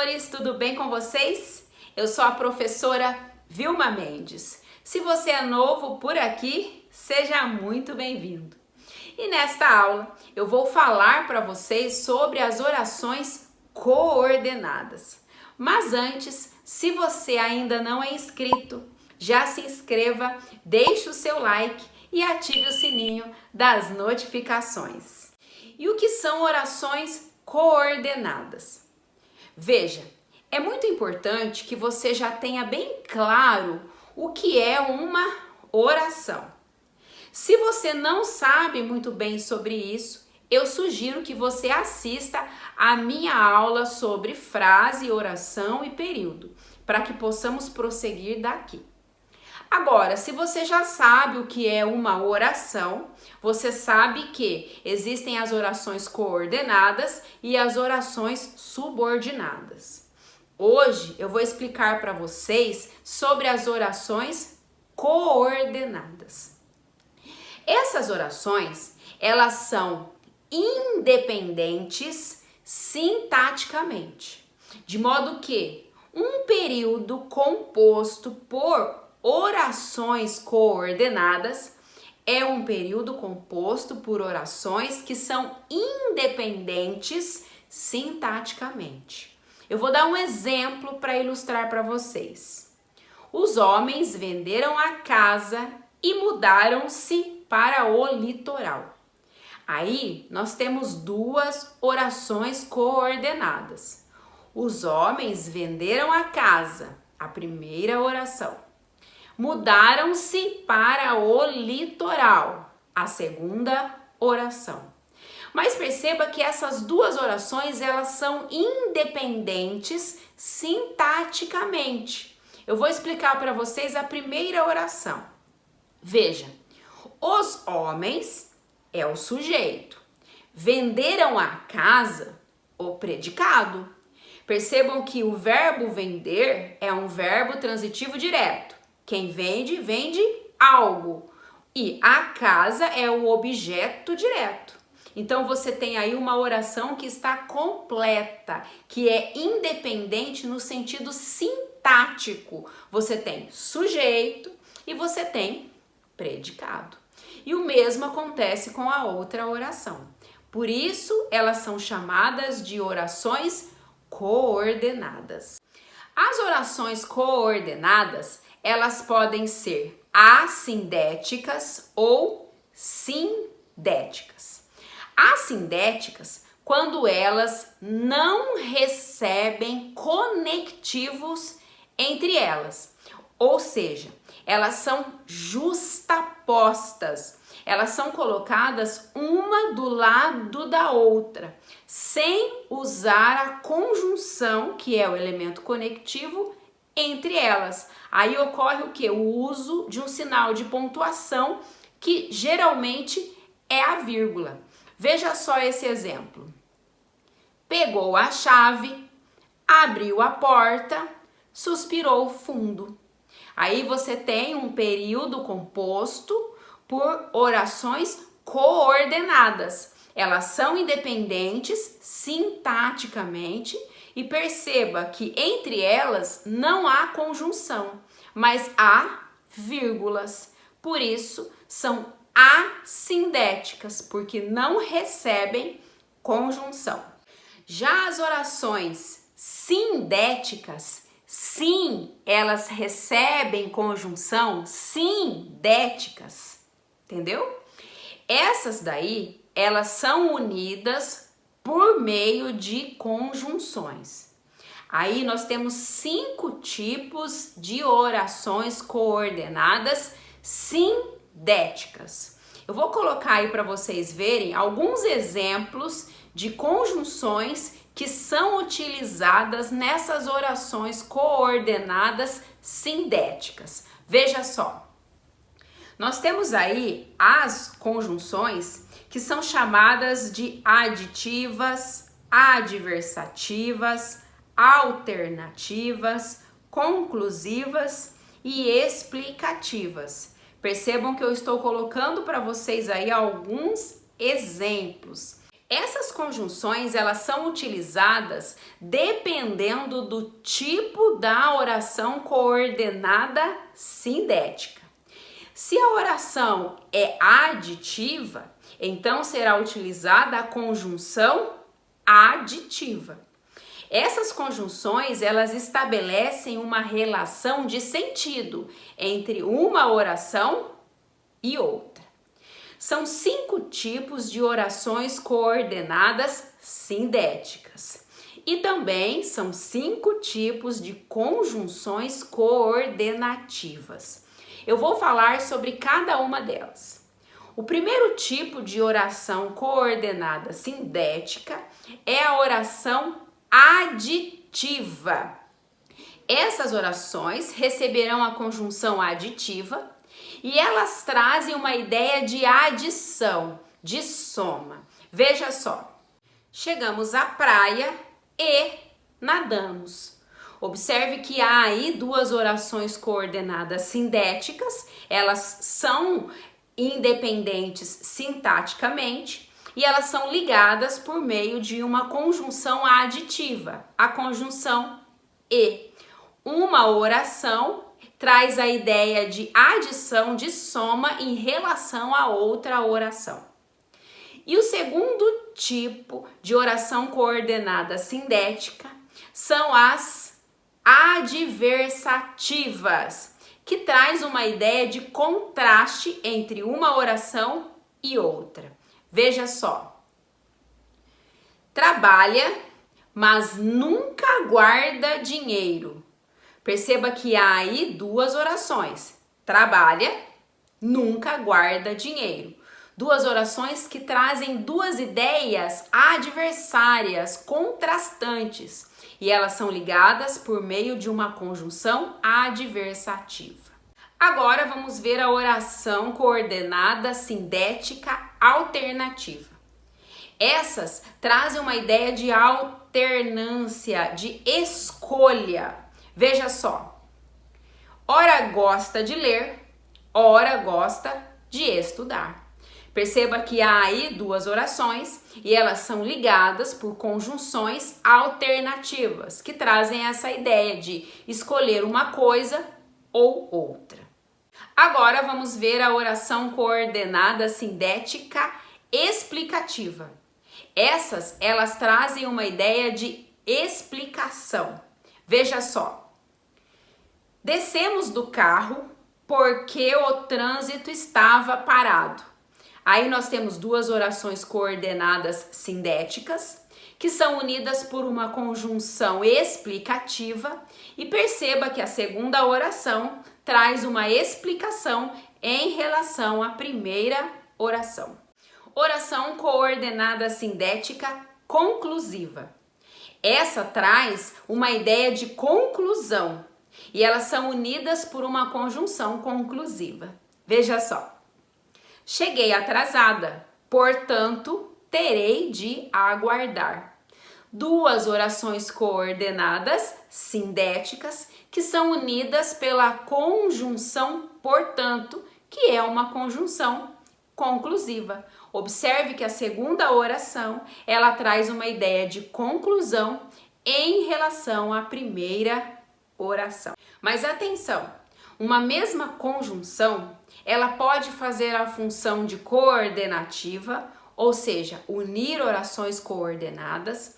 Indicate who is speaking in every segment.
Speaker 1: amores, tudo bem com vocês? Eu sou a professora Vilma Mendes. Se você é novo por aqui, seja muito bem-vindo. E nesta aula eu vou falar para vocês sobre as orações coordenadas. Mas antes, se você ainda não é inscrito, já se inscreva, deixe o seu like e ative o sininho das notificações. E o que são orações coordenadas? Veja, é muito importante que você já tenha bem claro o que é uma oração. Se você não sabe muito bem sobre isso, eu sugiro que você assista a minha aula sobre frase, oração e período, para que possamos prosseguir daqui. Agora, se você já sabe o que é uma oração, você sabe que existem as orações coordenadas e as orações subordinadas. Hoje eu vou explicar para vocês sobre as orações coordenadas. Essas orações, elas são independentes sintaticamente, de modo que um período composto por orações coordenadas é um período composto por orações que são independentes sintaticamente. Eu vou dar um exemplo para ilustrar para vocês. Os homens venderam a casa e mudaram-se para o litoral. Aí nós temos duas orações coordenadas. Os homens venderam a casa, a primeira oração. Mudaram-se para o litoral, a segunda oração. Mas perceba que essas duas orações, elas são independentes sintaticamente. Eu vou explicar para vocês a primeira oração. Veja, os homens é o sujeito. Venderam a casa, o predicado. Percebam que o verbo vender é um verbo transitivo direto. Quem vende, vende algo. E a casa é o objeto direto. Então, você tem aí uma oração que está completa, que é independente no sentido sintático. Você tem sujeito e você tem predicado. E o mesmo acontece com a outra oração. Por isso, elas são chamadas de orações coordenadas. As orações coordenadas, elas podem ser assindéticas ou sindéticas. Assindéticas, quando elas não recebem conectivos entre elas, ou seja, elas são justapostas, elas são colocadas uma do lado da outra, sem usar a conjunção, que é o elemento conectivo, entre elas. Aí ocorre o quê? O uso de um sinal de pontuação que geralmente é a vírgula. Veja só esse exemplo. Pegou a chave, abriu a porta, suspirou fundo. Aí você tem um período composto por orações coordenadas. Elas são independentes sintaticamente e perceba que entre elas não há conjunção, mas há vírgulas. Por isso, são assindéticas, porque não recebem conjunção. Já as orações sindéticas, sim, elas recebem conjunção, sindéticas, entendeu? Essas daí, elas são unidas por meio de conjunções. Aí nós temos 5 tipos de orações coordenadas sindéticas. Eu vou colocar aí para vocês verem alguns exemplos de conjunções que são utilizadas nessas orações coordenadas sindéticas. Veja só. Nós temos aí as conjunções que são chamadas de aditivas, adversativas, alternativas, conclusivas e explicativas. Percebam que eu estou colocando para vocês aí alguns exemplos. Essas conjunções, elas são utilizadas dependendo do tipo da oração coordenada sindética. Se a oração é aditiva, então será utilizada a conjunção aditiva. Essas conjunções, elas estabelecem uma relação de sentido entre uma oração e outra. São 5 tipos de orações coordenadas sindéticas. E também são 5 tipos de conjunções coordenativas. Eu vou falar sobre cada uma delas. O primeiro tipo de oração coordenada sindética é a oração aditiva. Essas orações receberão a conjunção aditiva e elas trazem uma ideia de adição, de soma. Veja só, chegamos à praia e nadamos. Observe que há aí 2 orações coordenadas sindéticas, elas são independentes sintaticamente e elas são ligadas por meio de uma conjunção aditiva, a conjunção e. Uma oração traz a ideia de adição, de soma em relação a outra oração. E o segundo tipo de oração coordenada sindética são as adversativas, que traz uma ideia de contraste entre uma oração e outra. Veja só. Trabalha, mas nunca guarda dinheiro. Perceba que há aí 2 orações. Trabalha, nunca guarda dinheiro. 2 orações que trazem 2 ideias adversárias, contrastantes. E elas são ligadas por meio de uma conjunção adversativa. Agora vamos ver a oração coordenada sindética alternativa. Essas trazem uma ideia de alternância, de escolha. Veja só, ora gosta de ler, ora gosta de estudar. Perceba que há aí 2 orações e elas são ligadas por conjunções alternativas, que trazem essa ideia de escolher uma coisa ou outra. Agora vamos ver a oração coordenada sindética explicativa. Elas trazem uma ideia de explicação. Veja só. Descemos do carro porque o trânsito estava parado. Aí nós temos 2 orações coordenadas sindéticas que são unidas por uma conjunção explicativa e perceba que a segunda oração traz uma explicação em relação à primeira oração. Oração coordenada sindética conclusiva. Essa traz uma ideia de conclusão e elas são unidas por uma conjunção conclusiva. Veja só. Cheguei atrasada, portanto, terei de aguardar. 2 orações coordenadas sindéticas que são unidas pela conjunção portanto, que é uma conjunção conclusiva. Observe que a segunda oração, ela traz uma ideia de conclusão em relação à primeira oração. Mas atenção, uma mesma conjunção, ela pode fazer a função de coordenativa, ou seja, unir orações coordenadas,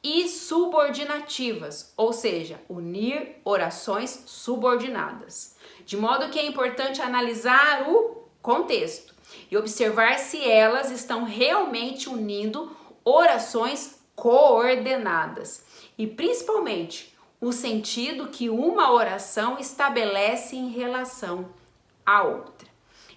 Speaker 1: e subordinativas, ou seja, unir orações subordinadas. De modo que é importante analisar o contexto e observar se elas estão realmente unindo orações coordenadas e principalmente o sentido que uma oração estabelece em relação à outra.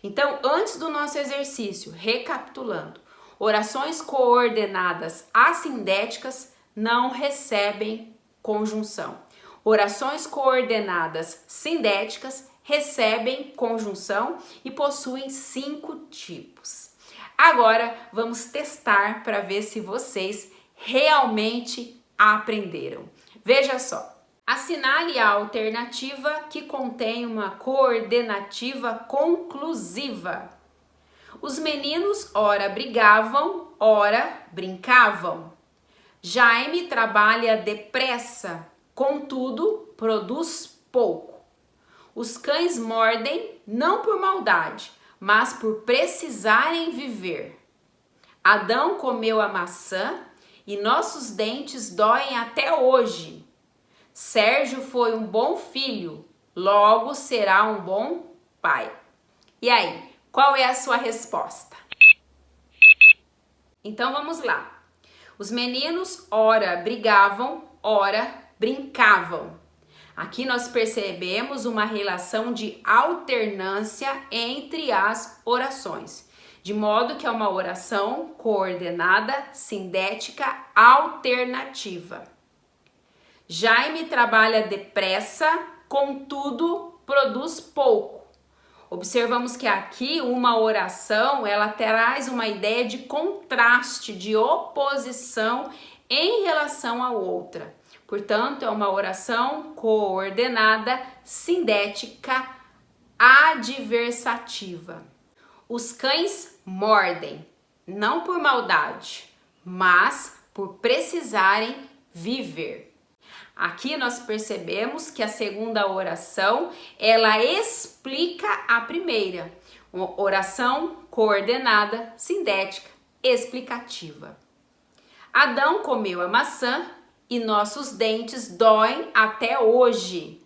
Speaker 1: Então, antes do nosso exercício, recapitulando, orações coordenadas assindéticas não recebem conjunção. Orações coordenadas sindéticas recebem conjunção e possuem 5 tipos. Agora vamos testar para ver se vocês realmente aprenderam. Veja só. Assinale a alternativa que contém uma coordenativa conclusiva. Os meninos ora brigavam, ora brincavam. Jaime trabalha depressa, contudo produz pouco. Os cães mordem não por maldade, mas por precisarem viver. Adão comeu a maçã e nossos dentes doem até hoje. Sérgio foi um bom filho, logo será um bom pai. E aí, qual é a sua resposta? Então vamos lá. Os meninos ora brigavam, ora brincavam. Aqui nós percebemos uma relação de alternância entre as orações, de modo que é uma oração coordenada, sindética, alternativa. Jaime trabalha depressa, contudo produz pouco. Observamos que aqui uma oração, ela traz uma ideia de contraste, de oposição em relação à outra. Portanto, é uma oração coordenada, sindética, adversativa. Os cães mordem, não por maldade, mas por precisarem viver. Aqui nós percebemos que a segunda oração, ela explica a primeira. Uma oração coordenada, sindética, explicativa. Adão comeu a maçã e nossos dentes doem até hoje.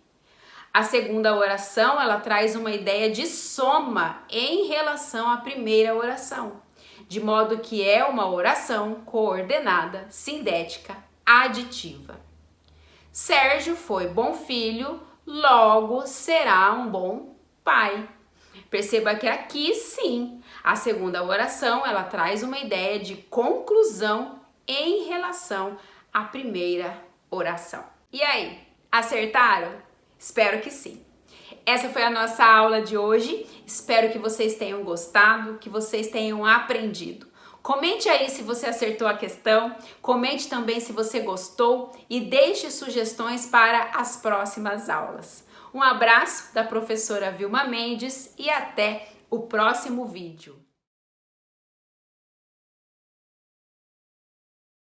Speaker 1: A segunda oração, ela traz uma ideia de soma em relação à primeira oração, de modo que é uma oração coordenada, sindética, aditiva. Sérgio foi bom filho, logo será um bom pai. Perceba que aqui sim, a segunda oração, ela traz uma ideia de conclusão em relação à primeira oração. E aí, acertaram? Espero que sim. Essa foi a nossa aula de hoje. Espero que vocês tenham gostado, que vocês tenham aprendido. Comente aí se você acertou a questão, comente também se você gostou e deixe sugestões para as próximas aulas. Um abraço da professora Vilma Mendes e até o próximo vídeo.